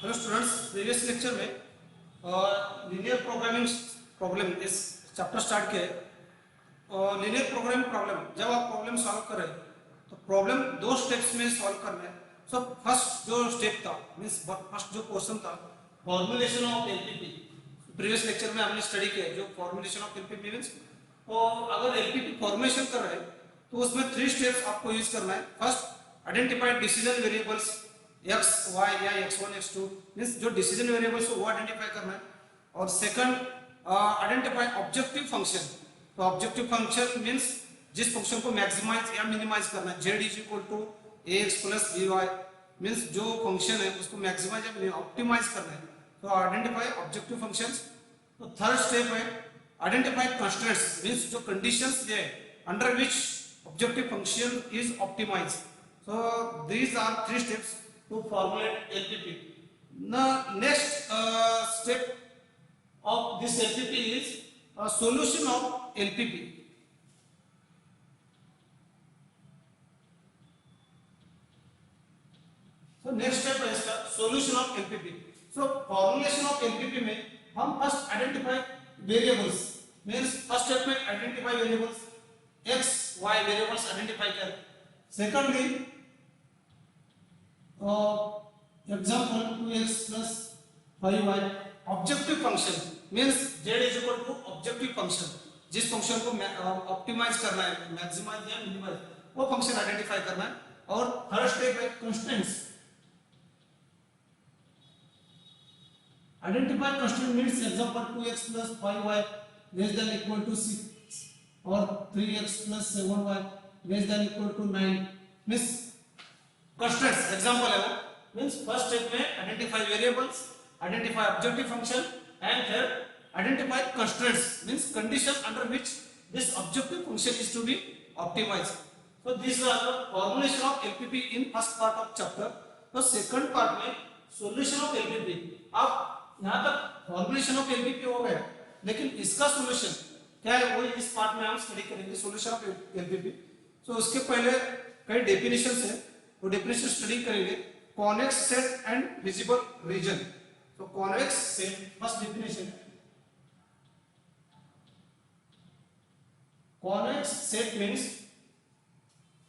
Hello students, previous lecture में linear programming problem इस chapter start किया है। लीनियर प्रोग्रामिंग प्रॉब्लम जब आप प्रॉब्लम सॉल्व कर रहे हैं तो प्रॉब्लम दो स्टेप्स में सॉल्व करना है। सो फर्स्ट जो स्टेप था मीन्स फर्स्ट जो क्वेश्चन था formulation of LPP. Previous lecture में हमने स्टडी किया जो फॉर्मुलेशन ऑफ एलपीपी मीन्स तो अगर एलपीपी फॉर्मुलेशन कर रहे हैं तो उसमें 3 स्टेप्स आपको यूज करना है। First identify decision variables x y या x1 x2 मीन्स जो डिसीजन वेरिएबल्स हो वो आइडेंटिफाई करना है। और सेकंड आइडेंटिफाई ऑब्जेक्टिव फंक्शन। तो ऑब्जेक्टिव फंक्शन मीन्स जिस फंक्शन को मैक्सिमाइज या मिनिमाइज करना है। z is equal to ax plus by means जो फंक्शन है उसको मैक्सिमाइज या ऑप्टिमाइज करना है। तो आइडेंटिफाई ऑब्जेक्टिव फंक्शंस। तो थर्ड स्टेप है आइडेंटिफाई कंस्ट्रेंट्स मीन्स जो कंडीशंस है under which objective function is optimize. So these are 3 steps to formulate LPP. The next step of this LPP is a solution of LPP. So next step is the solution of LPP. So formulation of LPP में हम first identify variables means first step में identify variables x y variables identify कर। Secondly example 2x plus 5y objective function means z is equal to objective function जिस function को optimize करना है maximise या minimise वो फंक्शन आइडेंटिफाई करना है। और थर्ड स्टेप है constraints. Identify constraint means example 2x plus 5y less than equal to 6 और 3x plus 7y less than equal to 9 means constraints example है वो means first step में identify variables, identify objective function and third identify constraints means conditions under which this objective function is to be optimized. So these are the formulation of LPP in first part of chapter. तो second part में solution of LPP। अब यहाँ तक formulation of LPP हो गया लेकिन इसका solution क्या है वो इस पार्ट में हम स्टडी करेंगे solution of LPP। तो उसके पहले कई definitions है वो डेफिनेशन स्टडी करेंगे। Convex set and visible region. तो convex set first definition convex set means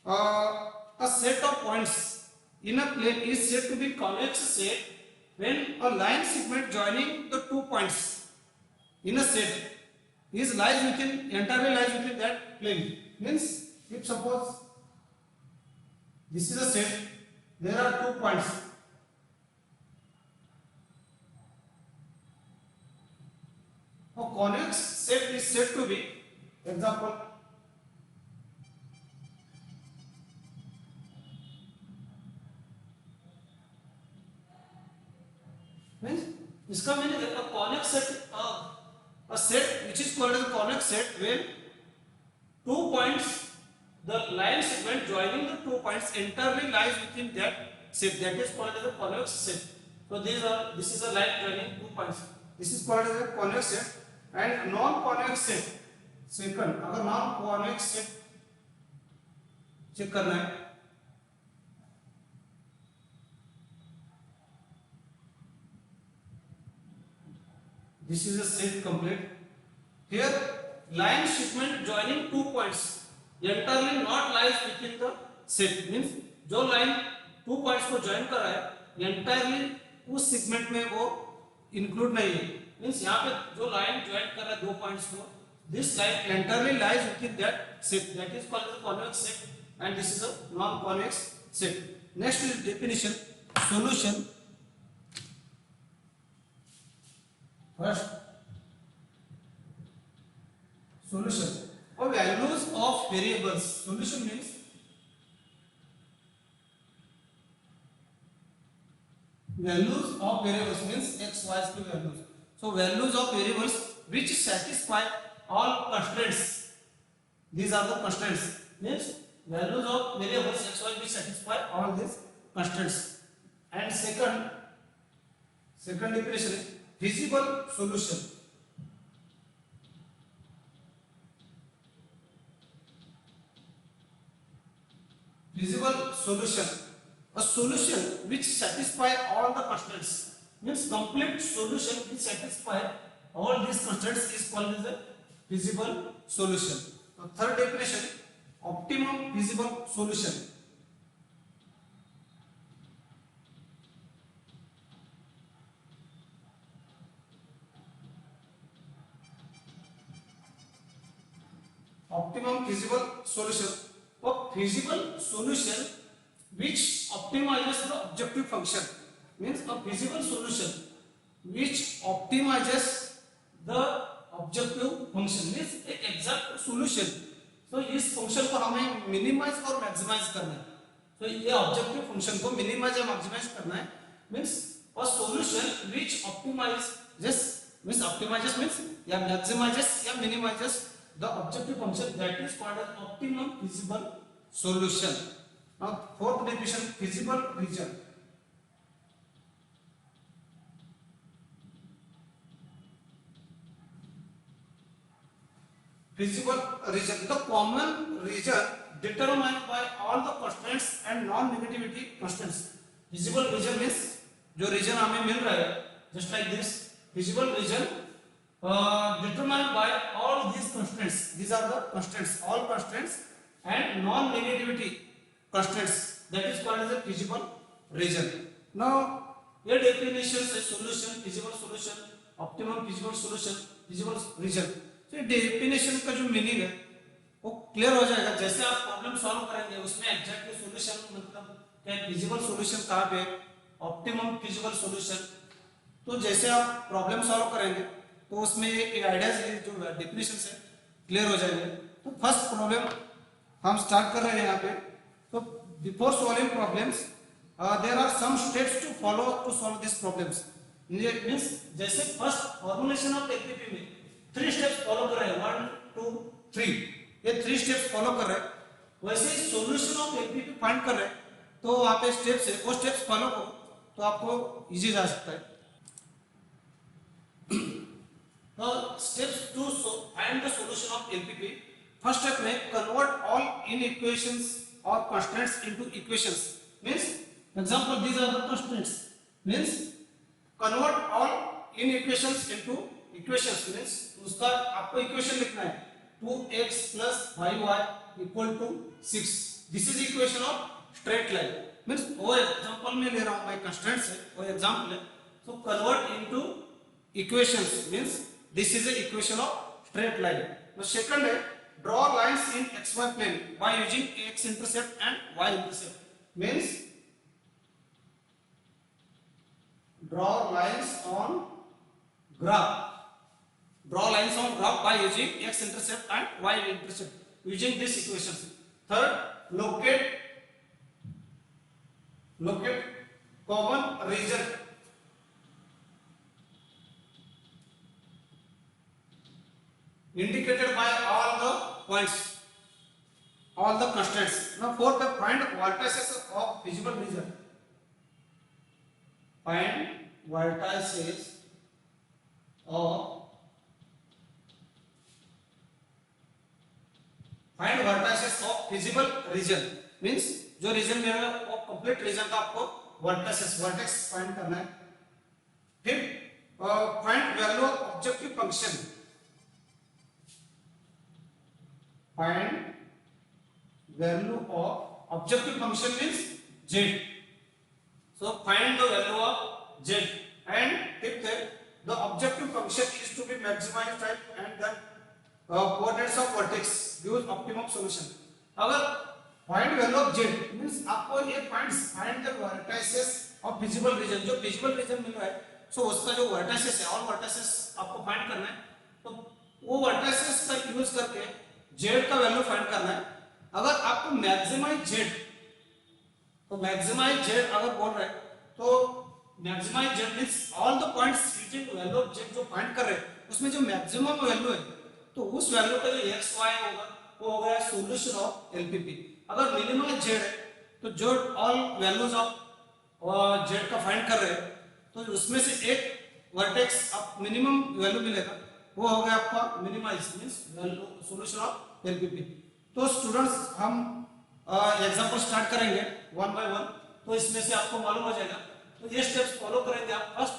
a set of points in a plane is said to be convex set when a line segment joining the 2 points in a set is lies within entirely lies within that plane means if suppose this is a set, there are 2 points. A convex set is said to be, example, means इसका meaning है a convex set, a set which is called as a convex set when 2 points the line segment joining the 2 points entirely lies within that set that is called as a convex set. So this is a line joining 2 points. This is called as a convex set and non-convex set. Second, अगर non-convex set check करना है this is a set complete. Here line segment joining 2 points entirely not lies within the set means जो line 2 points को join कर रहा है entirely उस segment में वो इंक्लूड नहीं है मींस यहाँ पे जो लाइन ज्वाइन कर रहा है 2 पॉइंट्स को this line entirely lies within that set that is called as a convex set and this is a non-convex set. Next is definition solution. First solution or values of variables. Solution means values of variables means x y to values. So values of variables which satisfy all constraints. These are the constraints means values of variables x y which satisfy all these constraints. And second definition is visible solution. Visible solution, a solution which satisfy all the constraints means complete solution which satisfy all these constraints is called as a feasible solution. Third definition, optimum feasible solution. Optimum feasible solution, a feasible solution which optimizes the objective function, means a feasible solution which optimizes the objective function means एक exact solution. तो इस function को हमें minimise और maximise करना है. तो ये ऑब्जेक्टिव फंक्शन को मिनिमाइज या मैक्सिमाइज करना है, means a solution which optimizes means optimizes means या maximizes या minimizes the objective function, that is called as optimum feasible solution. Now fourth definition, feasible region. Feasible region, the common region determined by all the constraints and non-negativity constraints. Feasible region means जो region हमें मिल रहा है, just like this feasible region determined by all these constraints. These are the constraints, all constraints and non-negativity constraints, that is called as a feasible region. Now your definitions is solution, feasible solution, optimum feasible solution, feasible region. तो definition का जो meaning है वो clear हो जाएगा जैसे आप problem solve करेंगे, उसमें एग्जैक्टली सॉल्यूशन मतलब क्या फिजिबल सॉल्यूशन कहाँ पे, ऑप्टिमम फिजिबल सॉल्यूशन. तो जैसे आप प्रॉब्लम सॉल्व करेंगे तो उसमें एक आइडियाज जो डेफिनेशन है क्लियर हो जाएंगे. तो फर्स्ट प्रॉब्लम हम स्टार्ट कर रहे हैं यहाँ पे. तो before solving problems there are some steps to follow to solve this problems. Means जैसे फर्स्ट फॉर्मुलेशन ऑफ एलपीपी में 3 स्टेप्स फॉलो कर रहे हैं, 1 2 3, ये 3 स्टेप्स फॉलो कर रहे हैं. वैसे ही सॉल्यूशन ऑफ एलपीपी फाइंड कर रहे हैं तो वहाँ पे स्टेप्स है, वो स्टेप्स फॉलो करो तो आपको इजी जा सकता है. Now steps to find the solution of LPP. First step में convert all inequations or constraints into equations. Means example these are the constraints. Means convert all inequations into equations. Means उसका आपको equation लिखना है 2x plus 5y equal to 6. This is equation of straight line. Means वो example में ले रहा हूँ मैं constraints है, वो example है. So convert into equations means this is a equation of straight line. Now second है draw lines in xy plane by using x intercept and y intercept. Means draw lines on graph. Draw lines on graph by using x intercept and y intercept using these equations. Third, locate common region. Indicated by all the points, all the constraints. Now fourth, find vertices of feasible region. Find vertices of feasible region. Means जो reason में है वो complete reason का आपको vertex find करना है. फिर find value of objective function. Find value of objective function means z. So find the value of z. And if the objective function is to be maximized and then coordinates of vertex use optimum solution. अगर find value of z means आपको ये find the vertices of feasible region. जो feasible region मिल रहा है so उसका जो vertices है all vertices आपको find करना है. तो वो vertices का यूज करके z का वैल्यू फाइंड करना है. अगर आपको मैक्सिमाइज z, तो मैक्सिमाइज z अगर बोल रहे हैं तो maximize z means all the points using value of z जो फाइंड कर रहे हैं उसमें जो मैक्सिमम वैल्यू है तो उस वैल्यू का जो x y होगा वो होगा सॉल्यूशन ऑफ एलपीपी. अगर मिनिमाइज z है तो जो ऑल वैल्यूज ऑफ z का फाइंड कर रहे हैं तो उसमें से एक वर्टेक्स आप मिनिमम वैल्यू मिलेगा वो हो गया आपका minimize means value solution of LPP. तो स्टूडेंट्स हम एग्जांपल स्टार्ट करेंगे वन बाय वन. तो इसमें से आपको मालूम हो जाएगा. तो ये स्टेप्स फॉलो करेंगे आप. फर्स्ट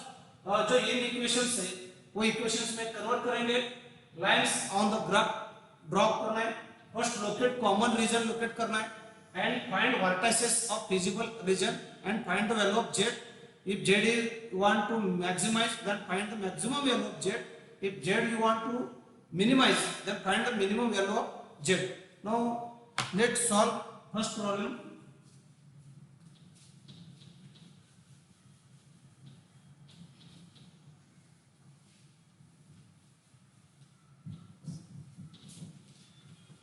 जो इन इक्वेशंस है वो इक्वेशंस में कन्वर्ट करेंगे, lines on the graph draw करना है, first locate common region locate करना है, and find vertices of feasible region and find the value of z. If z is you want to maximize, then find the maximum value of z. If z you want to minimize, then find the minimum value of z. Now let's solve first problem.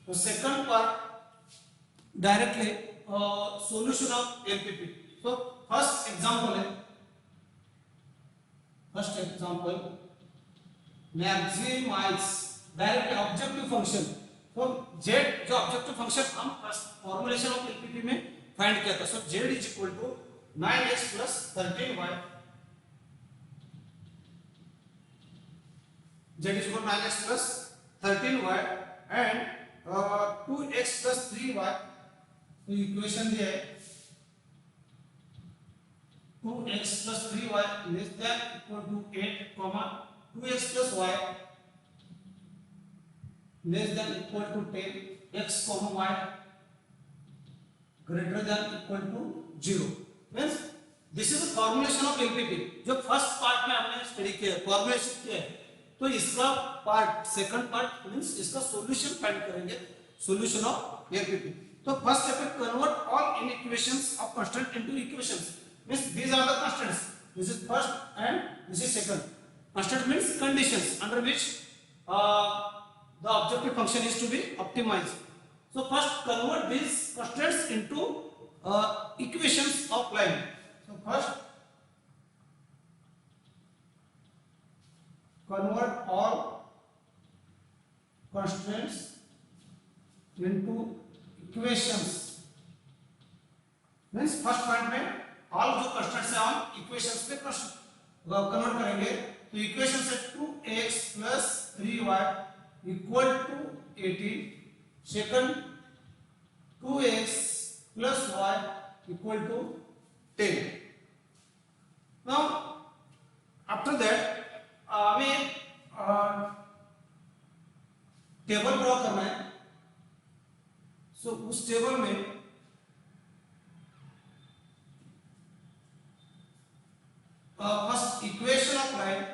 The second part directly solution of LPP. So first example maximize direct objective function. तो z जो objective function हम formulation of LPP में find किया था. So z is equal to 9x plus 13y. z is equal to 9x plus 13y and 2x plus 3y. तो equation दिया है 2x plus 3y less than equal to 8, 2x plus y less than equal to 10, x, y greater than equal to 0. Means this is the formulation of LPP. जो first part में हमने study किया है, formulation किया है, तो इसका part second part means इसका सॉल्यूशन फाइंड करेंगे, सॉल्यूशन ऑफ LPP. तो फर्स्ट स्टेप है convert all inequations of constant into equations. Means these are the constants. This is first and this is second. Constant means conditions under which the objective function is to be optimized. So first convert these constants into equations of line. So first convert all constants into equations. Means first point में all जो constants है हम equations पे convert करेंगे. तो equation से 2x plus 3y equal to 18. Second 2x plus y equal to 10. Now after that हमें table draw करना है. सो उस टेबल में first equation of line,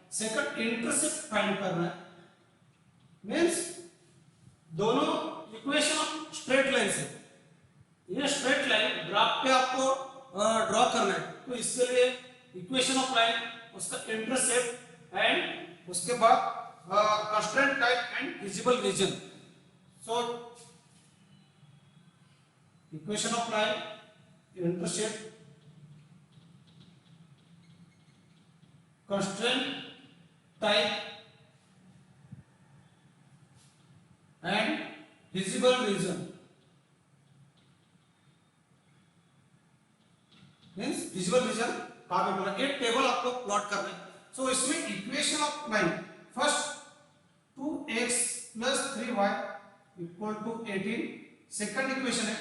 second intercept find करना है. मींस दोनों इक्वेशन ऑफ स्ट्रेट लाइन से, ये स्ट्रेट लाइन ग्राफ पे आपको ड्रॉ करना है. तो इसके लिए इक्वेशन ऑफ लाइन, उसका इंटरसेप्ट एंड उसके बाद constant type and visible reason. So equation of line, intercept, constraint type and visible region. Means visible region कहाँ पे बोला, एक टेबल आपको प्लॉट करना है. So इसमें equation of line first 2x plus 3y equal to 18. Second equation है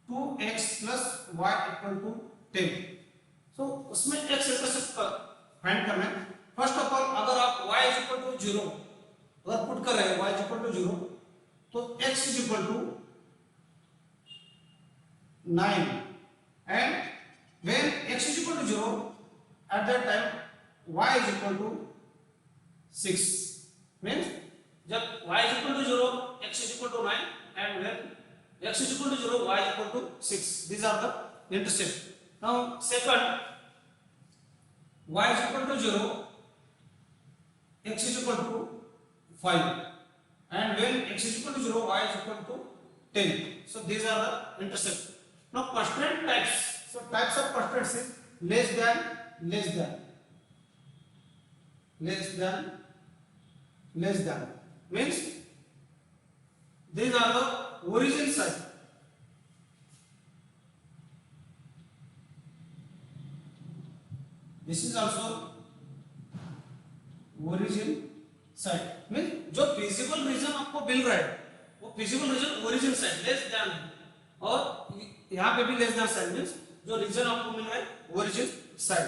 2x plus y equal to 10. So उसमें x इंटरसेप्ट फाइंड करना है. फर्स्ट ऑफ ऑल अगर आप y इज इक्वल टू 0 अगर पुट कर रहे हैं y इज इक्वल टू 0, तो x is equal to 9 and when x is equal to 0 at that time y is equal to 6. Means जब y is equal to 0, x is equal to 9, and when x is equal to 0, y is equal to 6. These are the intercept. Now second, y is equal to 0, x is equal to 5, and when x is equal to 0, y is equal to 10. So these are the intercept. Now constant types. So types of constants is less than, less than, less than, less than. Means these are the origin side. This is also origin side. Means जो feasible region आपको मिल रहा है वो feasible region origin side less than, और यहाँ पे भी less than side means जो रीजन आपको मिल रहा है ओरिजिन साइड।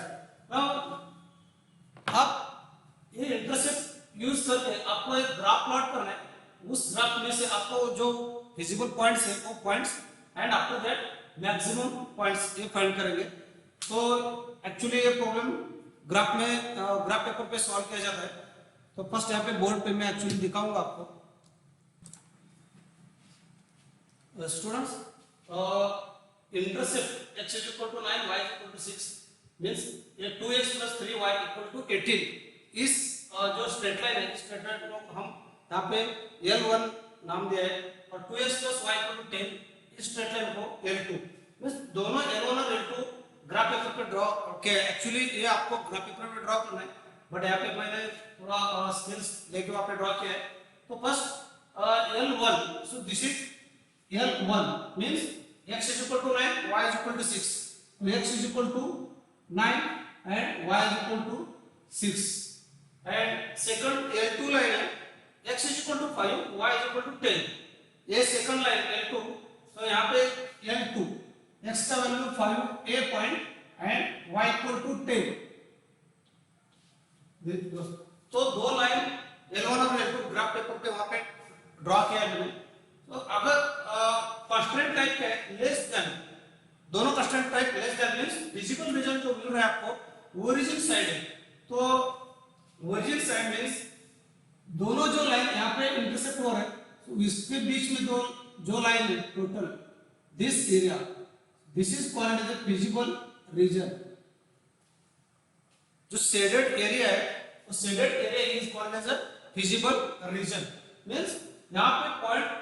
आप ये इंटरसेप्ट यूज करके आपको एक ग्राफ प्लॉट करना है, उस ग्राफ में से आपको जो फिजिबल पॉइंट्स है वो points and after that maximum points ये फाइंड करेंगे। तो एक्चुअली ये प्रॉब्लम ग्राफ में ग्राफ पेपर पे सॉल्व किया जाता है। तो फर्स्ट यहाँ पे बोर्ड पे मैं एक्चुअली दिखाऊंगा आपको। Students, intercept x is equal to 9, y is equal to 6 means ये 2x plus 3y equal to 18 इस जो स्ट्रेट लाइन है, स्ट्रेट लाइन को हम यहाँ पे L1 नाम दिया है और 2x plus y equal to 10 इस स्ट्रेट लाइन को L2 मींस दोनों L1 और L2 ग्राफ पेपर पे ड्रॉ के एक्चुअली ये आपको ग्राफ पेपर पे ड्रॉ करना है, बट यहाँ पे मैंने थोड़ा स्किल्स लेके वहाँ पे ड्रॉ किया है। तो first L1, so this is L1 means x is equal to 9, y is equal to 6. So x is equal to 9 and y is equal to 6. And second L2 line है, x is equal to 5, y is equal to 10. ये second line L2, so यहाँ पे L2, x का value 5 a point and y equal to 10. तो दो line L1 और L2 graph paper पे वहाँ पे ड्रॉ किया है मैंने। तो अगर कंस्ट्रेंट टाइप है लेस देन, दोनों constraint type less than means physical region जो मिल रहा है आपको ओरिजिन साइड है। तो ओरिजिन साइड मींस दोनों जो लाइन यहाँ पे इंटरसेक्ट हो रहे हैं, तो इसके बीच में जो लाइन है total this area, this is called as a feasible region. जो शेडेड एरिया है वो shaded area is called as a feasible region means यहाँ पे point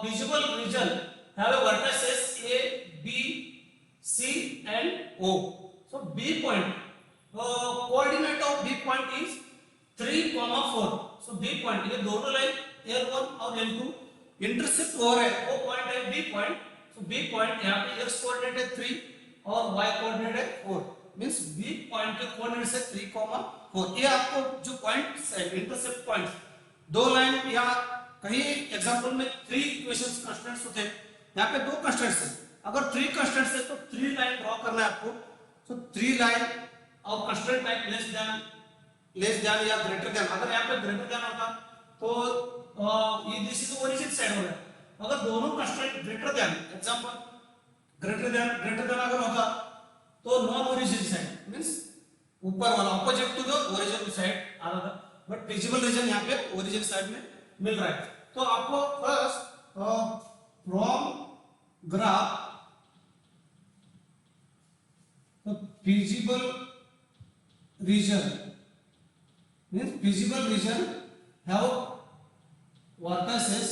visible region have a vertices A, B, C and O. So B point, coordinate of B point is 3, 4. So B point, ये दोनों line L1 और L2 intersect हो रहे हैं, वो point है B point. So B point यहाँ पे x कोऑर्डिनेट है 3 और y कोऑर्डिनेट है 4. मींस B point के कोऑर्डिनेट से 3, 4. ये आपको जो पॉइंट्स है इंटरसेप्ट पॉइंट्स, दो लाइन या कहीं एग्जांपल में 3 इक्वेशंस कंस्ट्रेंट्स होते हैं, यहाँ पे 2 कंस्ट्रेंट्स हैं। अगर 3 कंस्ट्रेंट्स है तो 3 लाइन ड्रॉ करना है आपको। तो 3 लाइन और कंस्ट्रेंट टाइप लेस देन या ग्रेटर देन, अगर यहाँ पे ग्रेटर देन होता तो ये दिस इज ओरिजिन साइड हो रहा है। अगर दोनों constraint greater than, example greater than अगर होता तो नॉन ओरिजिन साइड मींस ऊपर वाला opposite to the origin side आ रहा था, बट फिजिबल रीजन यहाँ पे ओरिजिन साइड में मिल रहा है। तो आपको first from graph feasible region means feasible region have vertices.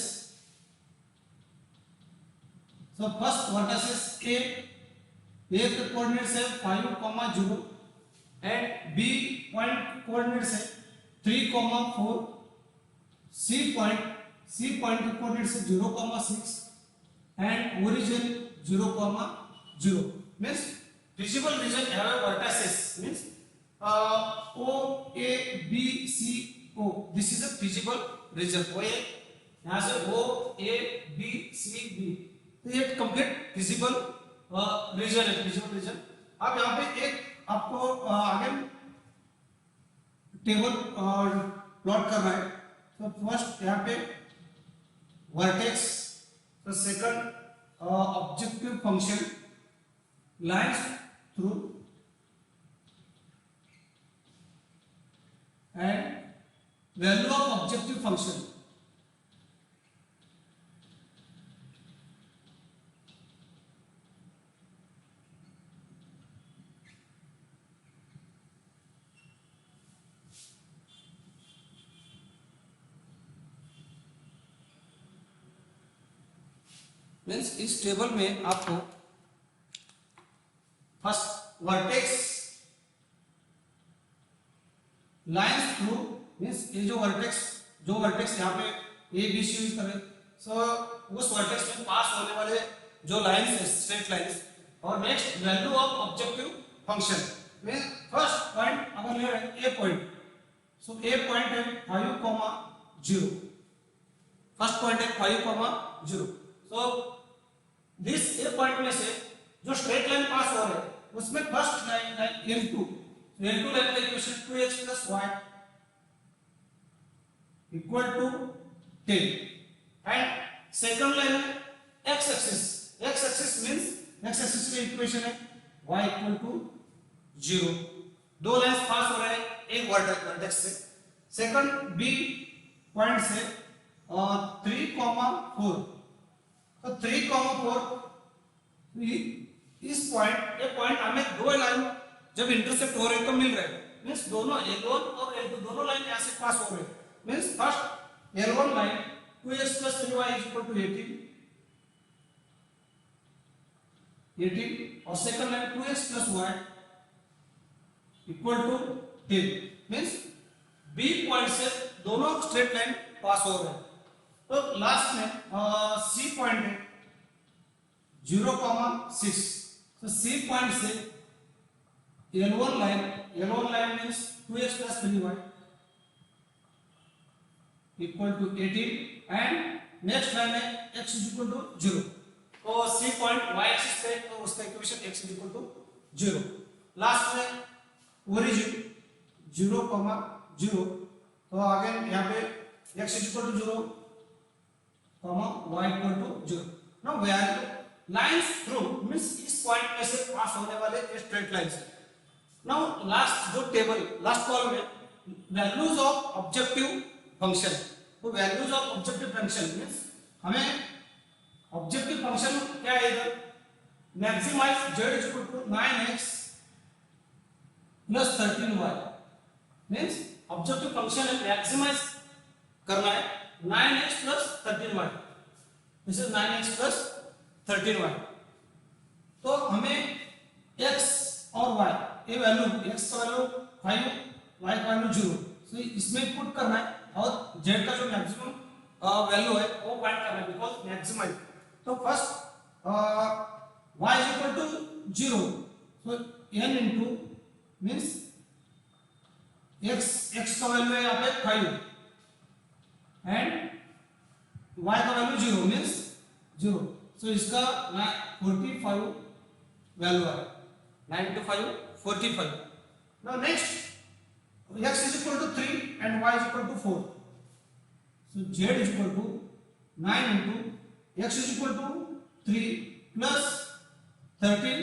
So first vertices A के कोऑर्डिनेट्स है 5, 0 एंड बी पॉइंट कोऑर्डिनेट्स है 3, 4। C point के कोऑर्डिनेट से 0, 6 and origin 0, 0 means visible region have a vertices means O, A, B, C, O. This is a visible region. O A यहाँ से O, A, B, C, B. तो ये complete visible region है, visible region। अब यहाँ पे एक आपको आगे टेबल प्लॉट करना है। तो फर्स्ट यहाँ पे वर्टेक्स, तो second objective function lines through and value of objective function. Means इस टेबल में आपको first vertex lines through means ये जो वर्टेक्स यहाँ पे ए बी सी यूज करें, सो उस वर्टेक्स में पास होने वाले जो लाइंस है स्ट्रेट लाइंस, और next value of objective function में फर्स्ट पॉइंट अगर ले ए पॉइंट, सो ए पॉइंट है 5, 0 फर्स्ट पॉइंट है 5,0। सो दिस ए पॉइंट में से जो स्ट्रेट लाइन पास हो रहा है उसमें फर्स्ट लाइन है L2, L2 लाइन का equation 2x + y = 10 and second line है x axis means x axis का इक्वेशन है y = 0। दो लाइंस पास हो रहे हैं एक वर्टेक्स से। सेकंड बी पॉइंट से 3,4, तो 3,4 इस पॉइंट ये पॉइंट हमें दो लाइन जब इंटरसेक्ट हो रहे तो मिल रहे हैं मींस दोनों L1 और L2 दोनों लाइन यहां से पास हो रहे हैं means first L1 line 2x + 3y = 18 और second line 2x + y = 10 means B point से दोनों स्ट्रेट लाइन पास हो रहे हैं। तो लास्ट में सी पॉइंट है 0,6, तो सी पॉइंट से L1 line means 2x + 3y = 18 and next line है x = 0। तो सी पॉइंट y एक्सिस पे तो उसका इक्वेशन x = 0। लास्ट में ओरिजिन 0,0, तो अगेन यहाँ पे x = 0, y = 0। Now value lines through means इस पॉइंट में से पास होने वाले स्ट्रेट लाइंस है। नाउ लास्ट जो टेबल लास्ट कॉलम में वैल्यूज ऑफ ऑब्जेक्टिव फंक्शन, तो values of objective function means हमें ऑब्जेक्टिव फंक्शन क्या है इधर मैक्सिमाइज z = 9x + 13y मींस ऑब्जेक्टिव फंक्शन है मैक्सिमाइज करना है 9x + 13y, this is 9x + 13y। तो हमें x और y ये वैल्यू x का वैल्यू 5, y का वैल्यू 0, तो इसमें पुट करना है और z का जो मैक्सिमम वैल्यू है वो फाइंड करना है बिकॉज़ मैक्सिमाइज। तो first y = 0, so n into means x का वैल्यू है यहाँ पे 5 एंड y का वैल्यू 0 मींस 0, so इसका 45 वैल्यू है 9 × 5 45। now next x = 3 and y = 4, so z = 9 into x = 3 plus 13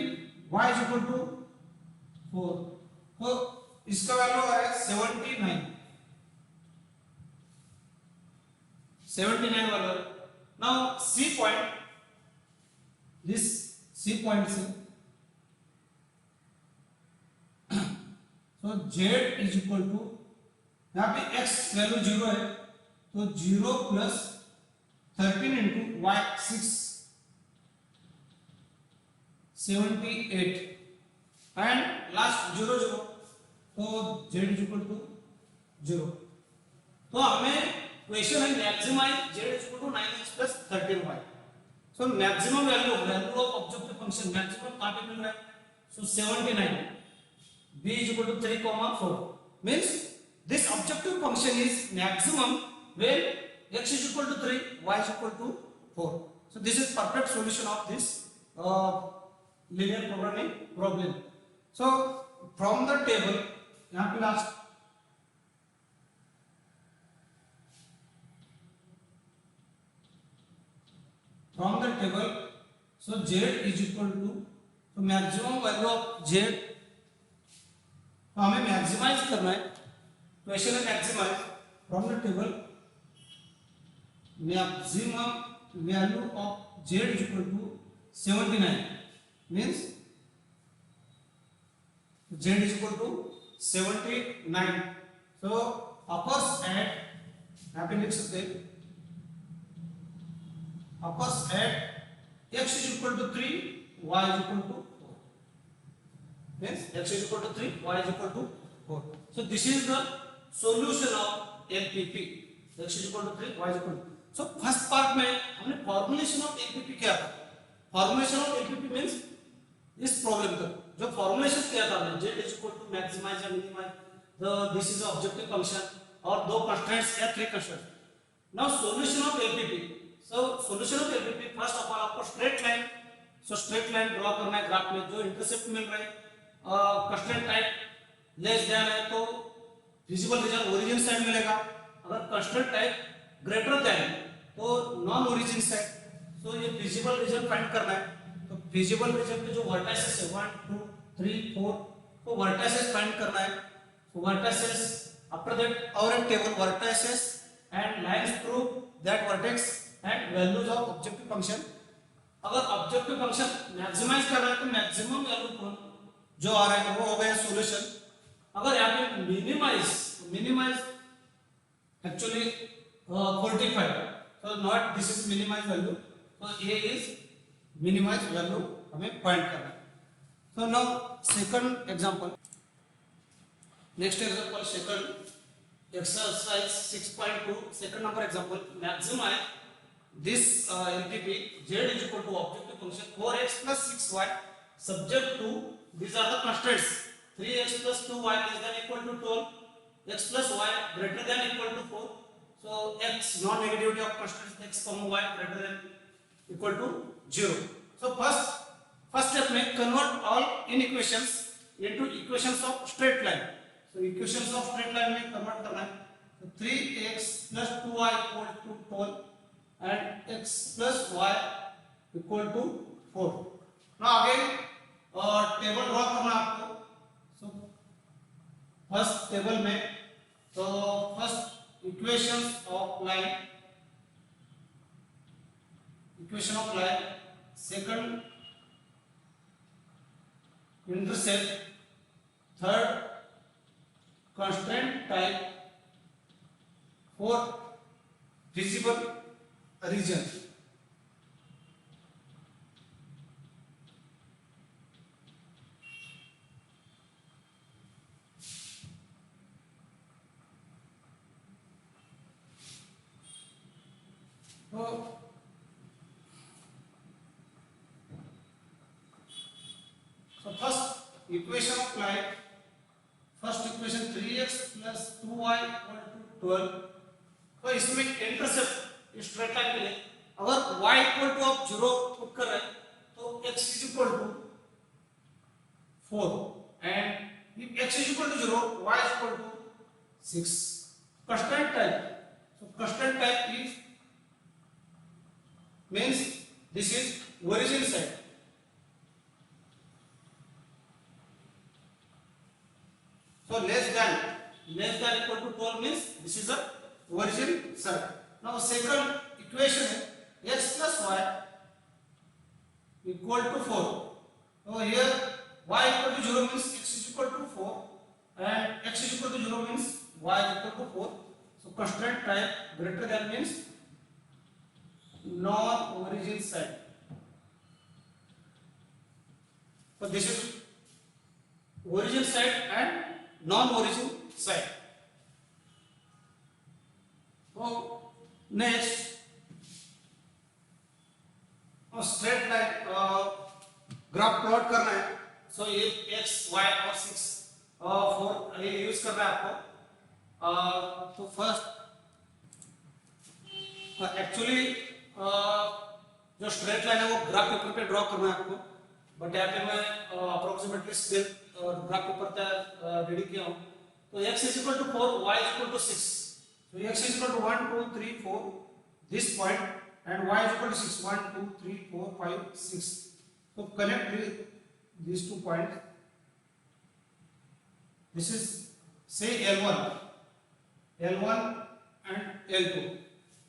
y = 4, तो इसका वैल्यू है 79 value. Now C point, this C point से so z = यहाँ पे x वैल्यू 0 है तो 0 + 13 into y 6 78 एंड लास्ट 0 0, तो z = 0। तो हमें क्वेश्चन है maximize z = 9x + 13y। So maximum value of objective function maximum कहां पे मिल रहा है, सो 79 b = 3,4 means this objective function is maximum when x = 3 y = 4। so this is perfect solution of this linear programming problem। so from the table यहाँ पे last from the table, so z = तो maximum value of z, तो हमें maximise करना है, question है maximize from the table maximum value of z = 79 means z = 79। so occurs at यहाँ पे लिख सकते हैं occurs at x = 3 y = 4 means x = 3 y = 4। so this is the solution of LPP, x = 3 y = 4। so first part में हमने formulation of LPP क्या था, formulation of LPP means इस प्रॉब्लम का जो फॉर्मूलेशन किया था हमने z = maximize and minimize, the this is objective function और दो कंस्ट्रेंट्स या 3 constraints, Now solution of LPP. So solution of LPP, first of all आपको straight line, so straight line draw करना है ग्राफ में, जो इंटरसेप्ट मिल रहा है कंस्ट्रेंट टाइप लेस देन है तो विजिबल रीजन ओरिजिन साइड मिलेगा, अगर कंस्ट्रेंट टाइप ग्रेटर देन तो नॉन ओरिजिन साइड। सो ये विजिबल रीजन फाइंड करना है, तो विजिबल रीजन के जो वर्टाइसेस है 1 2 3 4, तो वर्टाइसेस फाइंड करना है। so vertices, after that our table vertices and lines prove that vertex and values of objective function। अगर ऑब्जेक्टिव फंक्शन मैक्सिमाइज करना है तो मैक्सिमम वैल्यू जो आ रहा है वो हो गया सॉल्यूशन। अगर यहाँ पे minimise actually 45, so not this is minimize value, so A is minimize value हमें फाइंड करना है। so now second example, next example second exercise 6.2 second number example, maximize this LTP z is equal to objective function 4x plus 6y subject to these are the constraints 3x plus 2y less than equal to 12, x plus y greater than equal to 4, so x non-negativity of constraints x comma y greater than equal to 0। so first step में convert all inequations into equations of straight line। so equations of straight line में convert करना है, so 3x plus 2y equal to 12 and x plus y equal to 4। now again table draw करना आपको। so first table में तो first equation of line, second intercept, third constraint type, fourth visible region. so first equation of line, first equation 3x plus 2y equal to 12। तो इसमें intercept straight line के लिए अगर y equal to आप 0 put कर रहे हैं तो x is equal to 4 and if x is equal to 0 y is equal to 6। Constant type, so constant type is means this is origin side, so less than equal to 12 means this is the origin side। now second equation है x plus y equal to 4, so here y equal to 0 means x is equal to 4 and x is equal to 0 means y is equal to 4, so constraint type greater than means non-origin side। so this is origin side and non-origin side। so next straight line graph plot करना है। so ये x y और 6 4 ये use करना है आपको। तो first actually जो स्ट्रेट लाइन है वो ग्राफ पेपर पे ड्रॉ करना है आपको, बट यहाँ पे मैं अप्रोक्सीमेटली स्केल ग्राफ पेपर का रेडी किया हूँ। तो x is equal to 4, y is equal to 6, so x is equal to 1 2 3 4 this point and y is equal to 6 1 2 3 4 5 6, so connect these 2 points, this is say L1 and L2,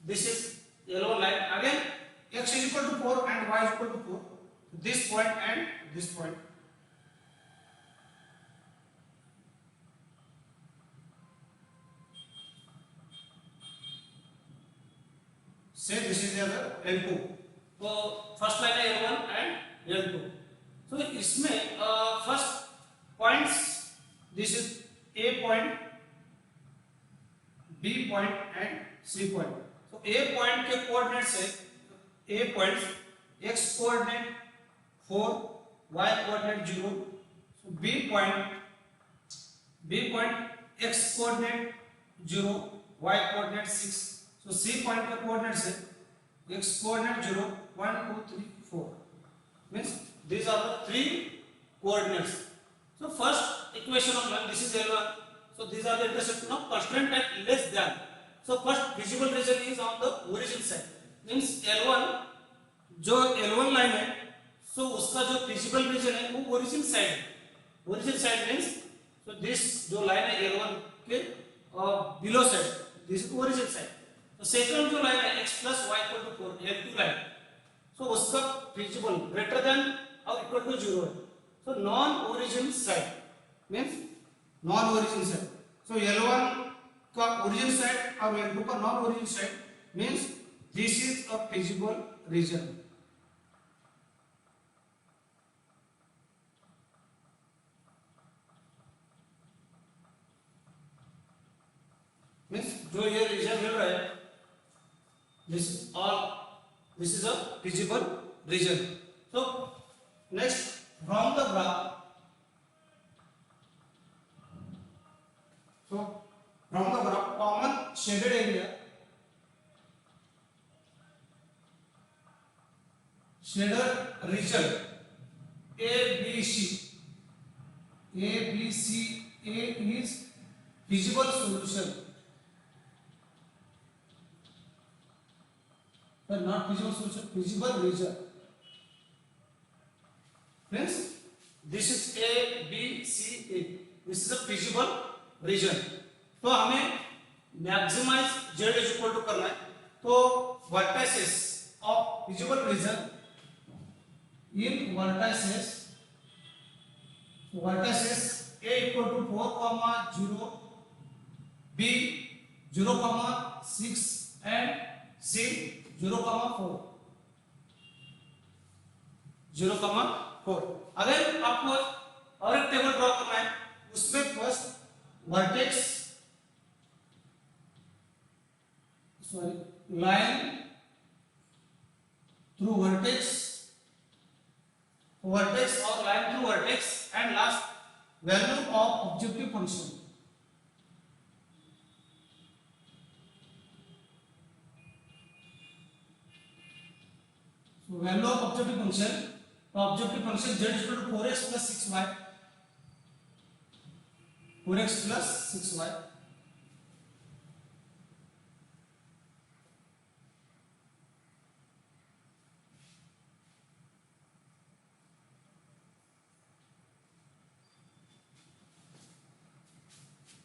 this is L1 line, again x is equal to 4 and y is equal to 4, this point and this point, say this is the L2, तो first line है L1 and L2। तो इसमें first points this is A point, B point and C point। तो A point के coordinates है, A points x coordinate 4 y coordinate 0, so B point x coordinate 0 y coordinate 6, so C point का coordinates है x coordinate 0 1 2 3 4 means these are the three coordinates. So first equation of line, this is L1. So these are the intersection of constraint and less than. So first visible region is on the origin side. Means L1 जो L1 line है, so उसका जो visible region है वो origin side है. Origin side means so this जो line है L1 के below side, this is origin side. तो second जो लाइन है x plus y equal to 4 L2 line, so उसका visible greater than or equal to 0 है. So non-origin side means non-origin side. So L1 का origin side और L2 का non-origin side means this is a visible region. Means जो ये region मिल रहा है, this is a visible region. So next from the graph, so from the graph common shaded area, shaded region ABC, A is visible solution, but not visible solution, visible region. Friends, this is A, B, C, A. This is a visible region. तो हमें maximize z is equal to करना है. तो vertices of visible region in vertices A equal to 4, 0, B 0, 6 and C 0, 4. 0, 4. अगर आपको और एक table draw करना है, उसमें first vertex line through vertex और line through vertex and last value of objective function. So value of objective function, the objective function z is equal to 4x plus 6y, 4x plus 6y.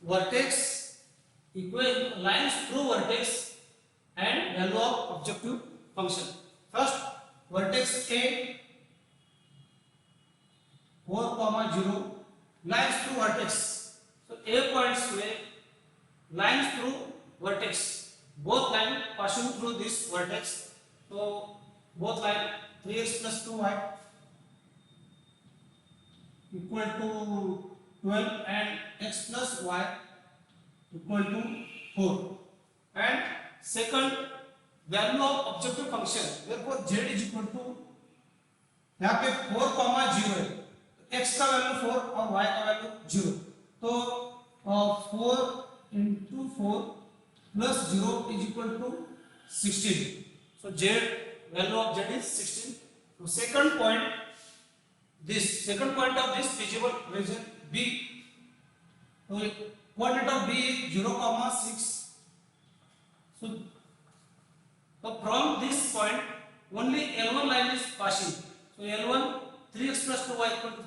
Vertex equal lines through vertex and value of objective function. First vertex A 4, 0 lines through vertex. So A points में lines through vertex, both line passing through this vertex. So both line 3x plus 2y equal to 12 and x plus y equal to 4. And second value of objective function, therefore z is equal to यहाँ पे 4, 0 है, x का value 4 और y का value 0. तो 4 into 4 plus 0 is equal to 16. So z value of z is 16. So second point of this visible region B. So coordinate of B is 0, 6. So from this point only L1 line is passing. So L1 3x plus 2y equal to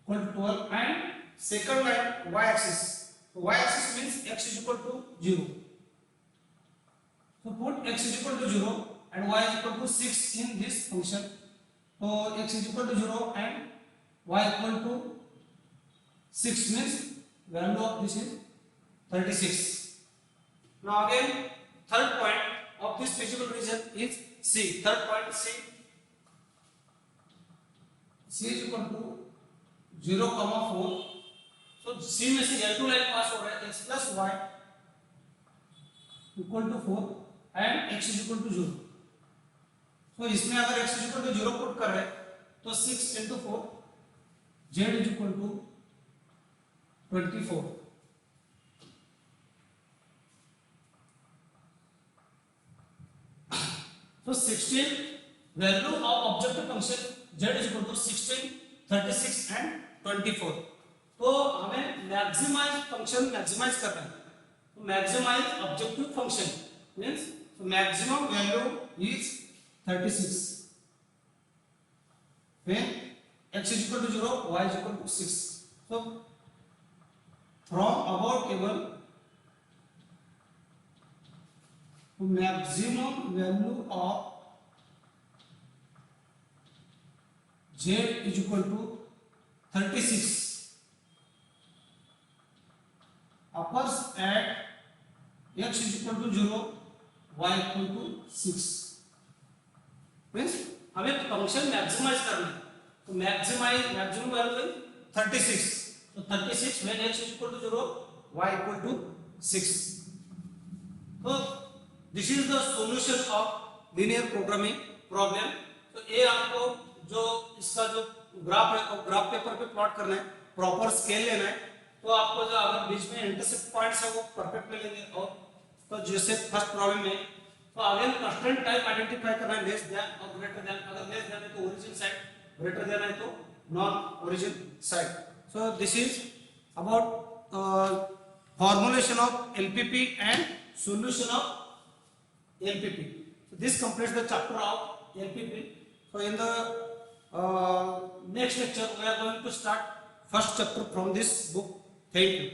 12. And second line y axis. So y axis means x is equal to 0. So put x is equal to 0 and y is equal to 6 in this function. So x is equal to 0 and y equal to 6 means value of this is 36. Now again third point of this visible region is C. Third point C. C is equal to 0, 4. So C में से L2 line पास हो रहा है, x plus y equal to 4 and x is equal to 0. So इसमें अगर x is equal to 0 put कर रहे तो 6 into 4 z is equal to 24. So 16 value of objective function z is equal to 16, 36 and 24. तो हमें maximise function maximise करना है. तो maximize objective function means maximum value is 36 when x is equal to 0, y is equal to 6. So from above table, maximum value of z is equal to 36 occurs at x is equal to 0, y equal to 6. Means हमें function maximise करना है. तो maximum value 36. तो 36 when x is equal to 0, y equal to 6. तो this is the solution of linear programming problem. तो ये आपको जो इसका जो ग्राफ है और ग्राफ पेपर पे प्लॉट करना है, प्रॉपर स्केल लेना है. तो आपको जो अगर बीच में इंटरसेप्ट पॉइंट्स है वो परफेक्ट ले लेंगे. और तो जैसे फर्स्ट प्रॉब्लम में तो अगेन कंस्ट्रेंट टाइप आइडेंटिफाई करना है, लेस देन और ग्रेटर देन. अगर लेस देन है तो ओरिजिन साइड, ग्रेटर देन है तो non origin side. So this is about formulation of LPP and solution of LPP. So this completes the chapter of LPP. So in the next lecture we are going to start first chapter from this book. Thank you.